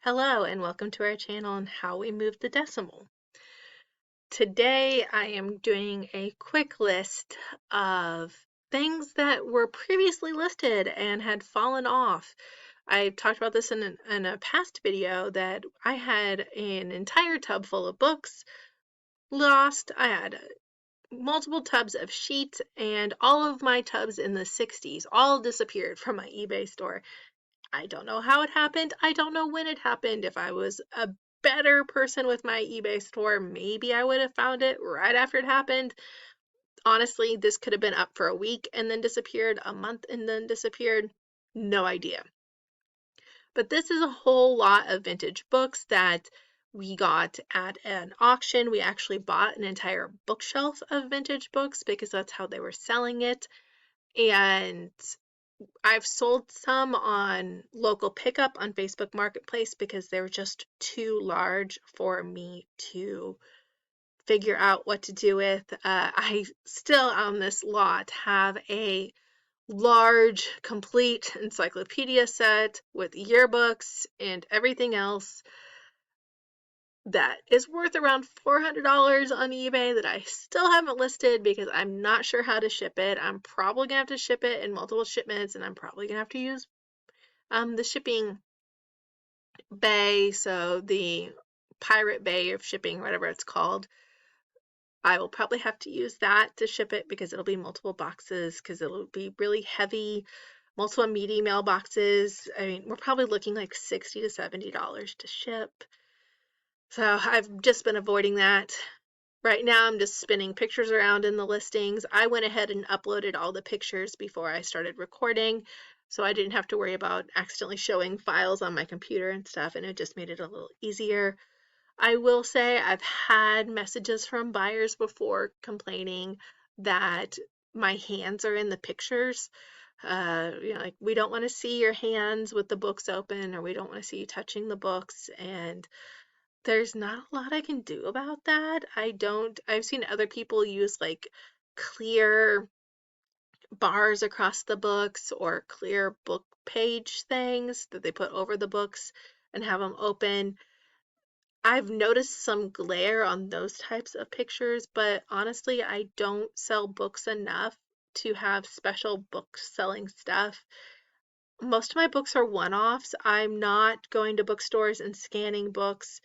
Hello and welcome to our channel on how we move the decimal. Today I am doing a quick list of things that were previously listed and had fallen off. I talked about this in a past video that I had an entire tub full of books lost. I had multiple tubs of sheets and all of my tubs in the 60s all disappeared from my eBay store. I don't know how it happened. I don't know when it happened. If I was a better person with my eBay store, maybe I would have found it right after it happened. Honestly, this could have been up for a week and then disappeared, a month and then disappeared. No idea. But this is a whole lot of vintage books that we got at an auction. We actually bought an entire bookshelf of vintage books because that's how they were selling it. And I've sold some on local pickup on Facebook Marketplace because they were just too large for me to figure out what to do with. I still on this lot have a large, complete encyclopedia set with yearbooks and everything else that is worth around $400 on eBay that I still haven't listed because I'm not sure how to ship it. I'm probably gonna have to ship it in multiple shipments and I'm probably gonna have to use the shipping bay, so the Pirate Bay of shipping, whatever it's called. I will probably have to use that to ship it because it'll be multiple boxes because it'll be really heavy, multiple meaty mailboxes. I mean, we're probably looking like $60 to $70 to ship. So I've just been avoiding that. Right now, I'm just spinning pictures around in the listings. I went ahead and uploaded all the pictures before I started recording, so I didn't have to worry about accidentally showing files on my computer and stuff, and it just made it a little easier. I will say I've had messages from buyers before complaining that my hands are in the pictures. Like we don't want to see your hands with the books open, or we don't want to see you touching the books, and there's not a lot I can do about that. I've seen other people use like clear bars across the books or clear book page things that they put over the books and have them open. I've noticed some glare on those types of pictures, but honestly, I don't sell books enough to have special book selling stuff. Most of my books are one-offs. I'm not going to bookstores and scanning books.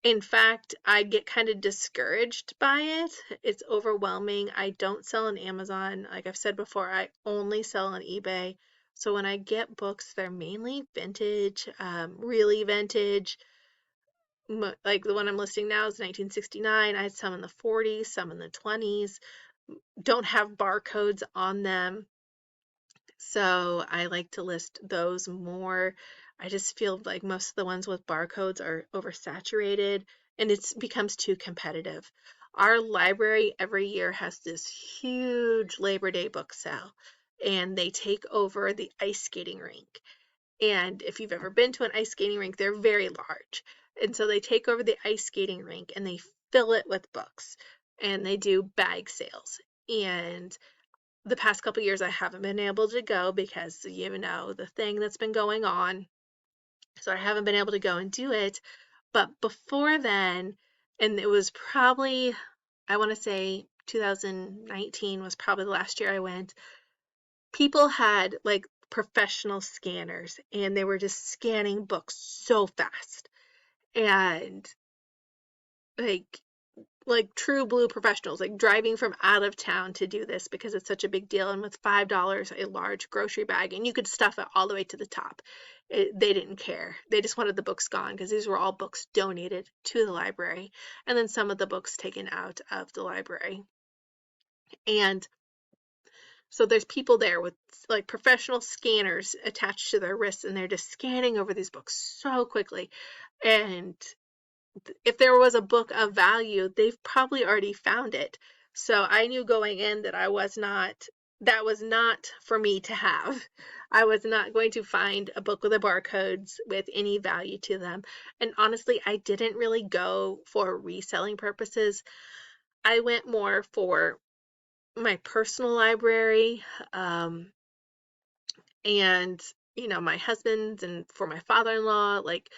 In fact, I get kind of discouraged by it. It's overwhelming. I don't sell on Amazon. Like I've said before, I only sell on eBay. So when I get books, they're mainly vintage, really vintage. Like the one I'm listing now is 1969. I had some in the 40s, some in the 20s. Don't have barcodes on them. So I like to list those more. I just feel like most of the ones with barcodes are oversaturated and it becomes too competitive. Our library every year has this huge Labor Day book sale and they take over the ice skating rink. And if you've ever been to an ice skating rink, they're very large. And so they take over the ice skating rink and they fill it with books and they do bag sales. And the past couple years I haven't been able to go because the thing that's been going on. So I haven't been able to go and do it. But before then, and it was probably, I want to say 2019 was probably the last year I went, people had like professional scanners and they were just scanning books so fast. And like true blue professionals, like driving from out of town to do this because it's such a big deal. And with $5, a large grocery bag, and you could stuff it all the way to the top. They didn't care. They just wanted the books gone because these were all books donated to the library, and then some of the books taken out of the library. And so there's people there with like professional scanners attached to their wrists, and they're just scanning over these books so quickly. And if there was a book of value, they've probably already found it. So I knew going in that that was not for me to have. I was not going to find a book with the barcodes with any value to them. And honestly, I didn't really go for reselling purposes. I went more for my personal library, and my husband's and for my father-in-law, like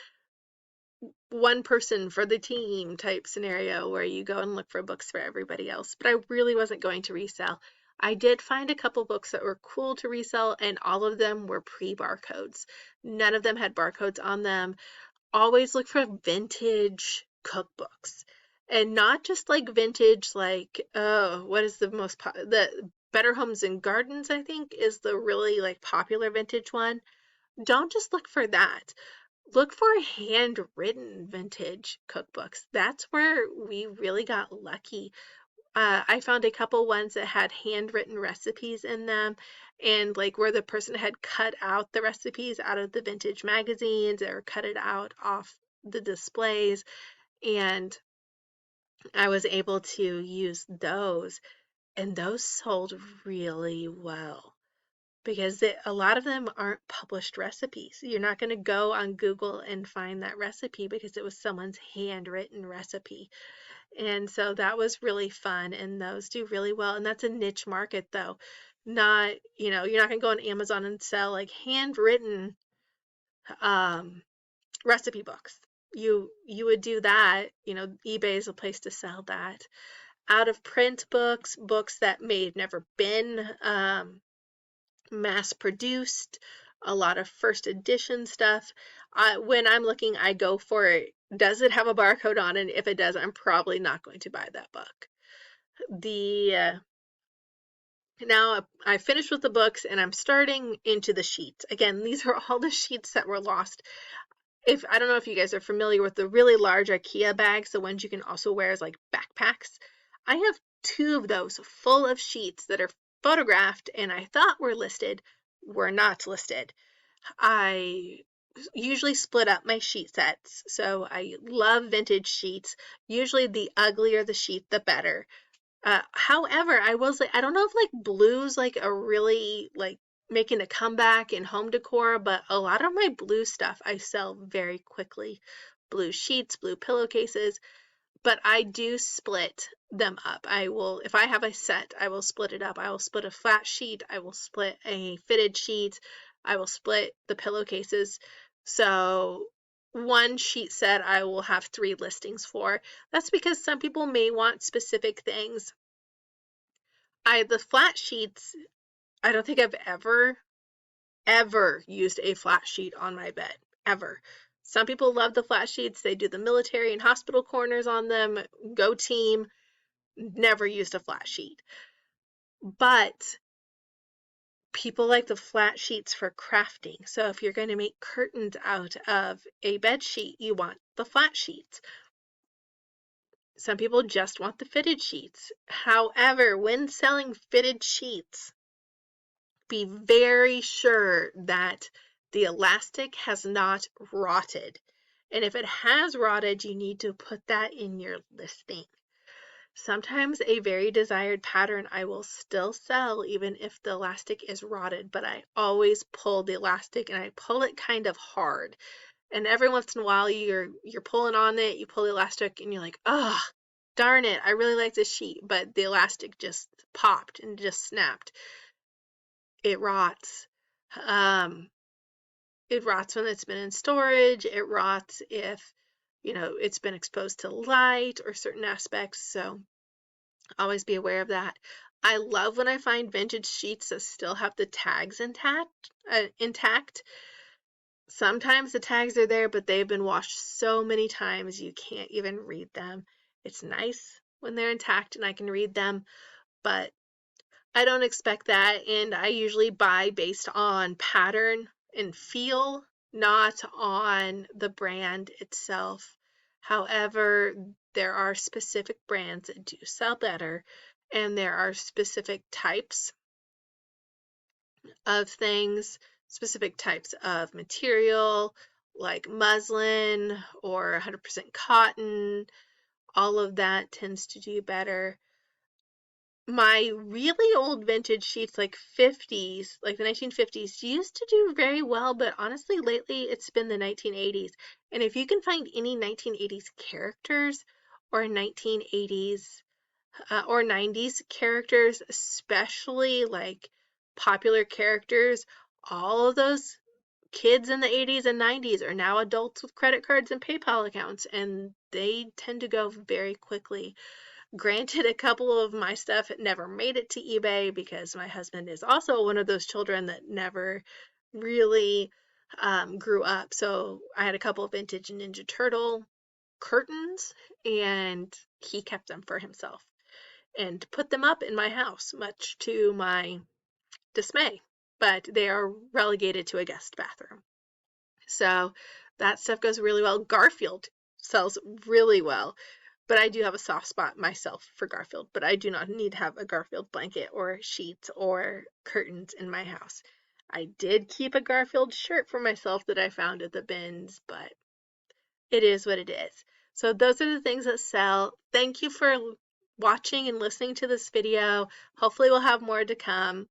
one person for the team type scenario where you go and look for books for everybody else, but I really wasn't going to resell. I did find a couple books that were cool to resell, and all of them were pre-barcodes. None of them had barcodes on them. Always look for vintage cookbooks, and not just like vintage, like, oh, what is the the Better Homes and Gardens, I think, is the really like popular vintage one. Don't just look for that. Look for handwritten vintage cookbooks. That's where we really got lucky. I found a couple ones that had handwritten recipes in them, and like where the person had cut out the recipes out of the vintage magazines or cut it out off the displays, and I was able to use those, and those sold really well because a lot of them aren't published recipes. You're not going to go on Google and find that recipe because it was someone's handwritten recipe. And so that was really fun, and those do really well. And that's a niche market, though. Not, you're not going to go on Amazon and sell like handwritten um, recipe books. You would do that, eBay is a place to sell that. Out of print books, books that may have never been mass produced, a lot of first edition stuff. When I'm looking, I go for it. Does it have a barcode on it? If it does, I'm probably not going to buy that book. Now I finished with the books and I'm starting into the sheets. Again, these are all the sheets that were lost. If I don't know if you guys are familiar with the really large IKEA bags, the ones you can also wear as like backpacks. I have 2 of those full of sheets that are photographed and I thought were listed, were not listed. I usually split up my sheet sets, so I love vintage sheets. Usually the uglier the sheet, the better. However, I will say I don't know if like blues like are really like making a comeback in home decor, but a lot of my blue stuff I sell very quickly. Blue sheets, blue pillowcases, but I do split them up. I will, if I have a set, I will split it up. I will split a flat sheet, I will split a fitted sheet, I will split the pillowcases. So one sheet set I will have 3 listings for. That's because some people may want specific things. The flat sheets, I don't think I've ever used a flat sheet on my bed, ever. Some people love the flat sheets. They do the military and hospital corners on them. Go team. Never used a flat sheet. But people like the flat sheets for crafting. So if you're going to make curtains out of a bed sheet, you want the flat sheets. Some people just want the fitted sheets. However, when selling fitted sheets, be very sure that the elastic has not rotted. And if it has rotted, you need to put that in your listing. Sometimes a very desired pattern I will still sell even if the elastic is rotted, but I always pull the elastic and I pull it kind of hard. And every once in a while you're pulling on it, you pull the elastic and you're like, oh, darn it, I really like this sheet, but the elastic just popped and just snapped. It rots. Um, it rots when it's been in storage. It rots if, it's been exposed to light or certain aspects. So always be aware of that. I love when I find vintage sheets that still have the tags intact. Sometimes the tags are there, but they've been washed so many times you can't even read them. It's nice when they're intact and I can read them, but I don't expect that, and I usually buy based on pattern and feel, not on the brand itself. However, there are specific brands that do sell better, and there are specific types of things, specific types of material, like muslin or 100% cotton. All of that tends to do better. My really old vintage sheets, like 50s, like the 1950s, used to do very well, but honestly, lately it's been the 1980s. And if you can find any 1980s characters or 1980s or 90s characters, especially like popular characters, all of those kids in the 80s and 90s are now adults with credit cards and PayPal accounts, and they tend to go very quickly. Granted, a couple of my stuff never made it to eBay because my husband is also one of those children that never really grew up. So I had a couple of vintage Ninja Turtle curtains, and he kept them for himself and put them up in my house, much to my dismay. But they are relegated to a guest bathroom. So that stuff goes really well. Garfield sells really well. But I do have a soft spot myself for Garfield, but I do not need to have a Garfield blanket or sheets or curtains in my house. I did keep a Garfield shirt for myself that I found at the bins, but it is what it is. So those are the things that sell. Thank you for watching and listening to this video. Hopefully we'll have more to come.